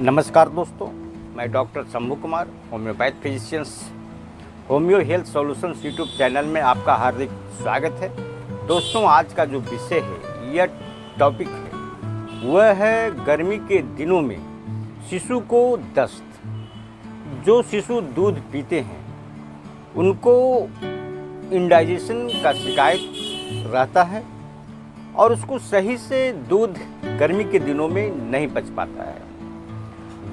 नमस्कार दोस्तों, मैं doctor Shambhu Kumar, homeopath physicians homeo health solutions YouTube channel में आपका हार्दिक स्वागत है। दोस्तों, आज का जो विषय है, यह टॉपिक है, वह है गर्मी के दिनों में शिशु को दस्त। जो शिशु दूध पीते हैं उनको इंडाइजेशन का शिकायत रहता है और उसको सही से दूध गर्मी के दिनों में नहीं पच पाता है।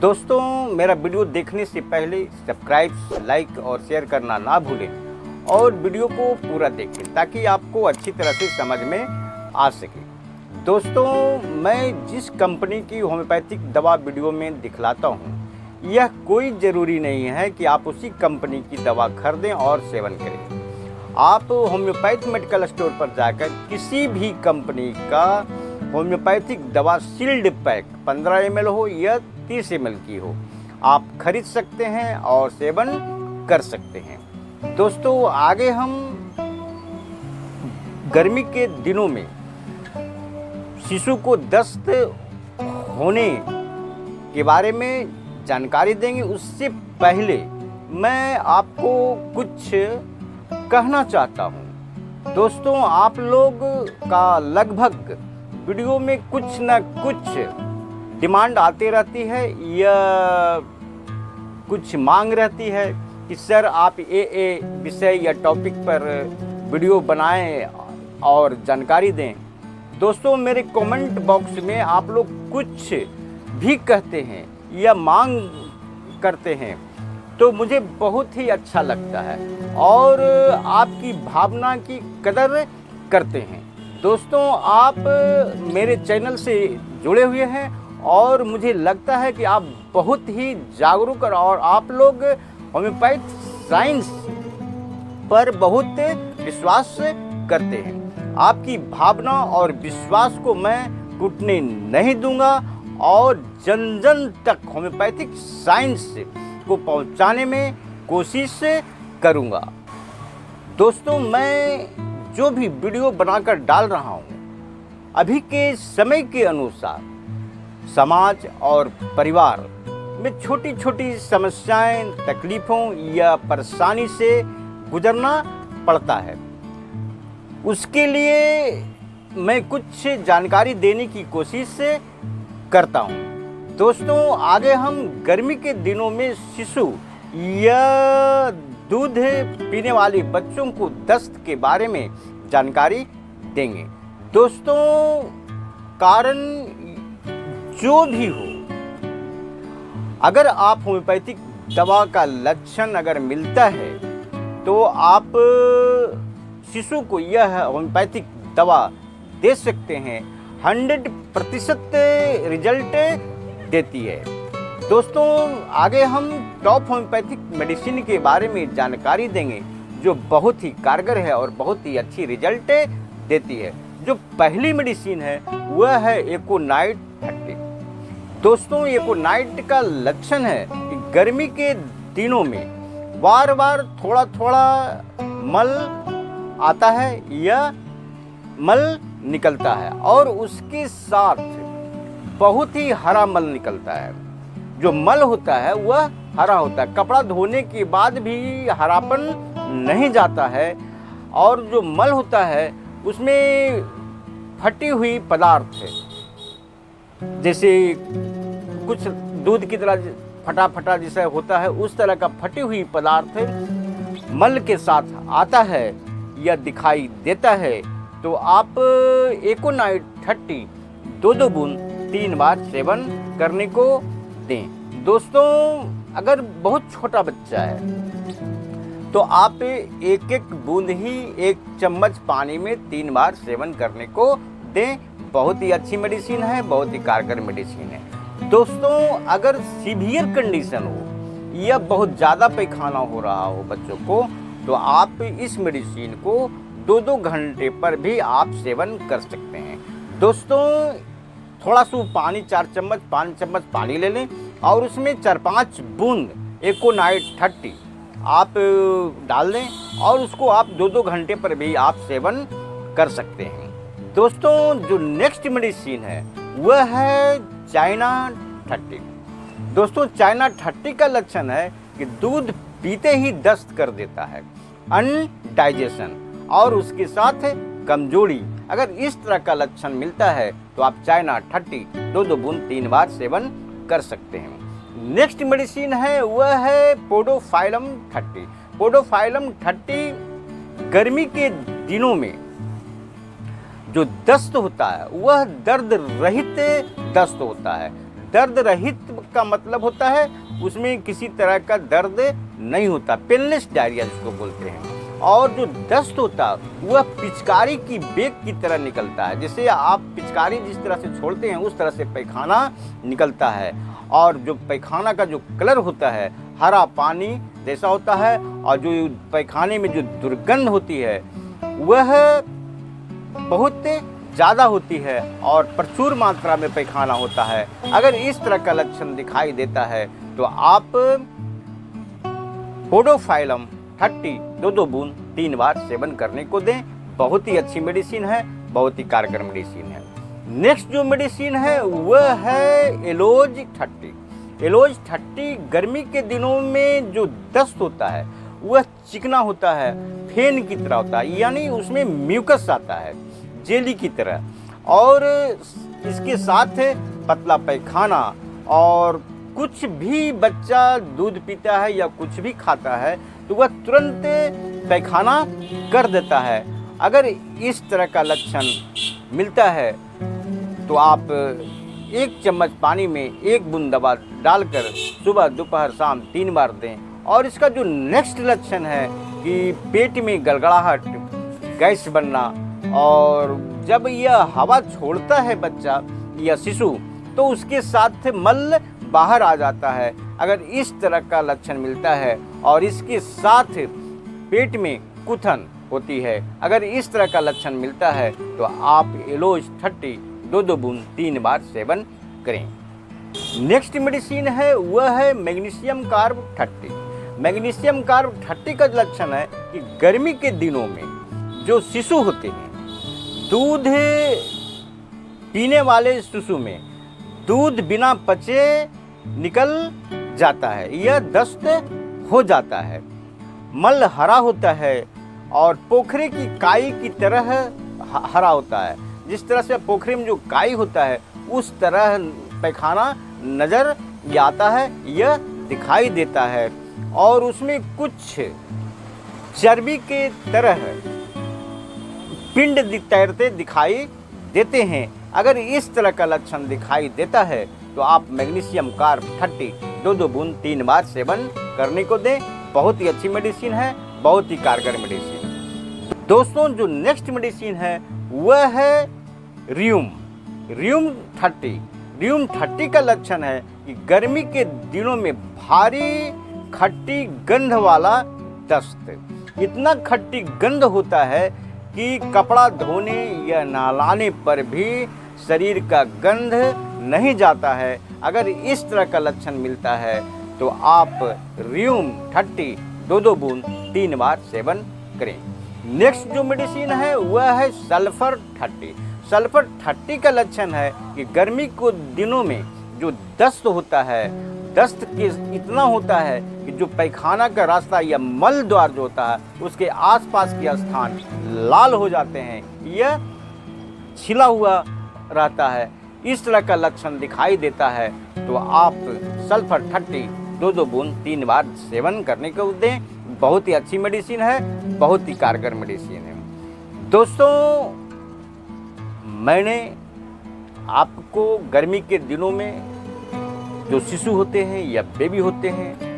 दोस्तों, मेरा वीडियो देखने से पहले सब्सक्राइब, लाइक और शेयर करना ना भूलें और वीडियो को पूरा देखें ताकि आपको अच्छी तरह से समझ में आ सके। दोस्तों, मैं जिस कंपनी की होम्योपैथिक दवा वीडियो में दिखलाता हूँ, यह कोई ज़रूरी नहीं है कि आप उसी कंपनी की दवा खरीदें और सेवन करें। आप होम्योपैथ मेडिकल स्टोर पर जाकर किसी भी कंपनी का होम्योपैथिक दवा सील्ड पैक 15 ml हो या 30 ml की हो, आप खरीद सकते हैं और सेवन कर सकते हैं। दोस्तों, आगे हम गर्मी के दिनों में शिशु को दस्त होने के बारे में जानकारी देंगे। उससे पहले मैं आपको कुछ कहना चाहता हूँ। दोस्तों, आप लोग का लगभग वीडियो में कुछ न कुछ डिमांड आती रहती है या कुछ मांग रहती है कि सर आप ये विषय या टॉपिक पर वीडियो बनाएं और जानकारी दें। दोस्तों, मेरे कमेंट बॉक्स में आप लोग कुछ भी कहते हैं या मांग करते हैं तो मुझे बहुत ही अच्छा लगता है और आपकी भावना की कदर करते हैं। दोस्तों, आप मेरे चैनल से जुड़े हुए हैं और मुझे लगता है कि आप बहुत ही जागरूक और आप लोग होम्योपैथ साइंस पर बहुत विश्वास करते हैं। आपकी भावना और विश्वास को मैं टूटने नहीं दूंगा और जन जन तक होम्योपैथिक साइंस को पहुंचाने में कोशिश करूंगा। दोस्तों, मैं जो भी वीडियो बनाकर डाल रहा हूं, अभी के समय के अनुसार समाज और परिवार में छोटी छोटी समस्याएं, तकलीफ़ों या परेशानी से गुजरना पड़ता है। उसके लिए मैं कुछ जानकारी देने की कोशिश करता हूं। दोस्तों, आगे हम गर्मी के दिनों में शिशु या दूध पीने वाले बच्चों को दस्त के बारे में जानकारी देंगे। दोस्तों, कारण जो भी हो, अगर आप होम्योपैथिक दवा का लक्षण अगर मिलता है तो आप शिशु को यह होम्योपैथिक दवा दे सकते हैं। 100% रिजल्ट देती है। दोस्तों, आगे हम टॉप होम्योपैथिक मेडिसिन के बारे में जानकारी देंगे जो बहुत ही कारगर है और बहुत ही अच्छी रिजल्ट देती है। जो पहली मेडिसिन है वह है एकोनाइट 30। दोस्तों, एकोनाइट का लक्षण है कि गर्मी के दिनों में बार बार थोड़ा थोड़ा मल आता है या मल निकलता है और उसके साथ बहुत ही हरा मल निकलता है। जो मल होता है वह हरा होता है, कपड़ा धोने के बाद भी हरापन नहीं जाता है और जो मल होता है उसमें फटी हुई पदार्थ है, जैसे कुछ दूध की तरह फटा फटा जैसा होता है, उस तरह का फटी हुई पदार्थ मल के साथ आता है या दिखाई देता है तो आप एकोनाइट 30 2 बूंद 3 बार सेवन करने को दें। दोस्तों, अगर बहुत छोटा बच्चा है तो आप एक बूंद ही 1 चम्मच पानी में 3 बार सेवन करने को दें। बहुत ही अच्छी मेडिसिन है, बहुत ही कारगर मेडिसिन है। दोस्तों, अगर सीवियर कंडीशन हो या बहुत ज़्यादा पैखाना हो रहा हो बच्चों को, तो आप इस मेडिसिन को 2-2 घंटे पर भी आप सेवन कर सकते हैं। दोस्तों, थोड़ा सा पानी 4 चम्मच 5 चम्मच पानी ले लें और उसमें 4-5 बूंद एकोनाइट 30 आप डाल दें और उसको आप 2-2 घंटे पर भी आप सेवन कर सकते हैं। दोस्तों, जो नेक्स्ट मेडिसिन है वह है चाइना 30। दोस्तों चाइना 30 का लक्षण है कि दूध पीते ही दस्त कर देता है, अनडाइजेशन और उसके साथ कमजोरी। अगर इस तरह का लक्षण मिलता है तो आप चाइना 30 2 बूंद 3 बार सेवन कर सकते हैं। नेक्स्ट मेडिसिन है वह है पोडोफाइलम 30। पोडोफाइलम 30 गर्मी के दिनों में जो दस्त होता है वह दर्द रहित दस्त होता है। दर्द रहित का मतलब होता है उसमें किसी तरह का दर्द नहीं होता, पेनलेस डायरिया जिसको बोलते हैं। और जो दस्त होता है वह पिचकारी की बेग की तरह निकलता है, जैसे आप पिचकारी जिस तरह से छोड़ते हैं उस तरह से पैखाना निकलता है। और जो पैखाना का जो कलर होता है हरा पानी जैसा होता है, और जो पैखाने में जो दुर्गंध होती है वह बहुत ज़्यादा होती है और प्रचुर मात्रा में पैखाना होता है। अगर इस तरह का लक्षण दिखाई देता है तो आप पोडोफाइलम 30 2 बूंद 3 बार सेवन करने को दें। बहुत ही अच्छी मेडिसिन है, बहुत ही कारगर मेडिसिन है। नेक्स्ट जो मेडिसिन है वह है एलोज 30। एलोज 30 गर्मी के दिनों में जो दस्त होता है वह चिकना होता है, फेन की तरह होता है, यानी उसमें म्यूकस आता है जेली की तरह, और इसके साथ पतला पैखाना। और कुछ भी बच्चा दूध पीता है या कुछ भी खाता है तो वह तुरंत पैखाना कर देता है। अगर इस तरह का लक्षण मिलता है तो आप 1 चम्मच पानी में 1 बूंद दवा डालकर सुबह दोपहर शाम 3 बार दें। और इसका जो नेक्स्ट लक्षण है कि पेट में गड़गड़ाहट, गैस बनना, और जब यह हवा छोड़ता है बच्चा या शिशु तो उसके साथ मल बाहर आ जाता है। अगर इस तरह का लक्षण मिलता है और इसके साथ पेट में कुथन होती है, अगर इस तरह का लक्षण मिलता है तो आप एलोज 30 2 बूंद 3 बार सेवन करें। नेक्स्ट मेडिसिन है वह है मैग्नीशियम कार्ब 30। मैग्नीशियम कार्ब 30 का लक्षण है कि गर्मी के दिनों में जो शिशु होते हैं, दूध पीने वाले शिशु में दूध बिना पचे निकल जाता है, यह दस्त हो जाता है, मल हरा होता है और पोखरे की काई की तरह हरा होता है। जिस तरह से पोखरे में जो काई होता है उस तरह पैखाना नजर आता है, यह दिखाई देता है, और उसमें कुछ चर्बी के तरह पिंड तैरते दिखाई देते हैं। अगर इस तरह का लक्षण दिखाई देता है तो आप मैग्नीशियम कार्ब 30 2 बूंद 3 बार सेवन करने को दें। बहुत ही अच्छी मेडिसिन है, बहुत ही कारगर मेडिसिन। दोस्तों जो नेक्स्ट मेडिसिन है वह है रियूम 30। रियूम 30 का लक्षण है कि गर्मी के दिनों में भारी खट्टी गंध वाला दस्त। इतना खट्टी गंध होता है कि कपड़ा धोने या नहलाने पर भी शरीर का गंध नहीं जाता है। अगर इस तरह का लक्षण मिलता है तो आप रियूम 30 2 बूंद 3 बार सेवन करें। नेक्स्ट जो मेडिसिन है वह है सल्फर 30। सल्फर 30 का लक्षण है कि गर्मी के दिनों में जो दस्त होता है, दस्त के इतना होता है कि जो पैखाना का रास्ता या मल द्वार जो होता है उसके आसपास के स्थान लाल हो जाते हैं, यह छिला हुआ रहता है। इस तरह का लक्षण दिखाई देता है तो आप सल्फर 30 2 बूंद 3 बार सेवन करने को दें। बहुत ही अच्छी मेडिसिन है, बहुत ही कारगर मेडिसिन है। दोस्तों मैंने आपको गर्मी के दिनों में जो शिशु होते हैं या बेबी होते हैं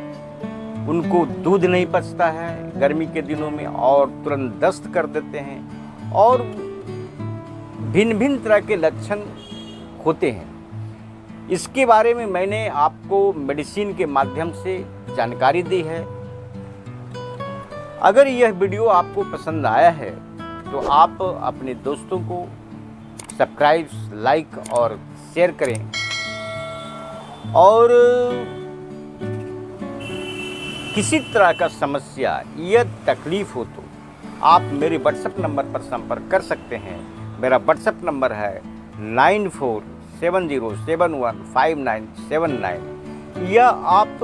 उनको दूध नहीं पचता है गर्मी के दिनों में और तुरंत दस्त कर देते हैं, और भिन्न भिन्न तरह के लक्षण होते हैं। इसके बारे में मैंने आपको मेडिसिन के माध्यम से जानकारी दी है। अगर यह वीडियो आपको पसंद आया है तो आप अपने दोस्तों को सब्सक्राइब, लाइक और शेयर करें, और किसी तरह का समस्या या तकलीफ हो तो आप मेरे व्हाट्सएप नंबर पर संपर्क कर सकते हैं। मेरा व्हाट्सएप नंबर है 9470715979। या आप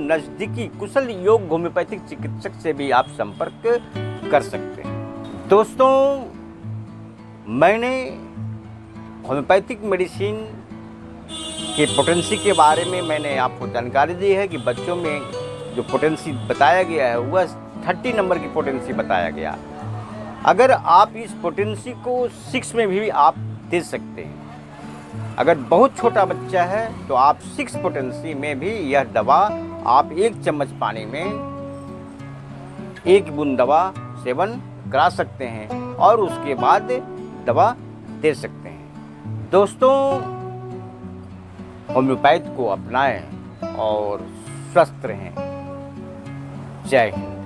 नज़दीकी कुशल योग होम्योपैथिक चिकित्सक से भी आप संपर्क कर सकते हैं। दोस्तों, मैंने होम्योपैथिक मेडिसिन के पोटेंसी के बारे में मैंने आपको जानकारी दी है कि बच्चों में जो पोटेंसी बताया गया है वह 30 नंबर की पोटेंसी बताया गया। अगर आप इस पोटेंसी को 6 में भी आप दे सकते हैं। अगर बहुत छोटा बच्चा है तो आप 6 पोटेंसी में भी यह दवा आप 1 चम्मच पानी में 1 बूंद दवा सेवन करा सकते हैं और उसके बाद दवा दे सकते हैं। दोस्तों, होम्योपैथ को अपनाएं और स्वस्थ रहें। जय हिंद।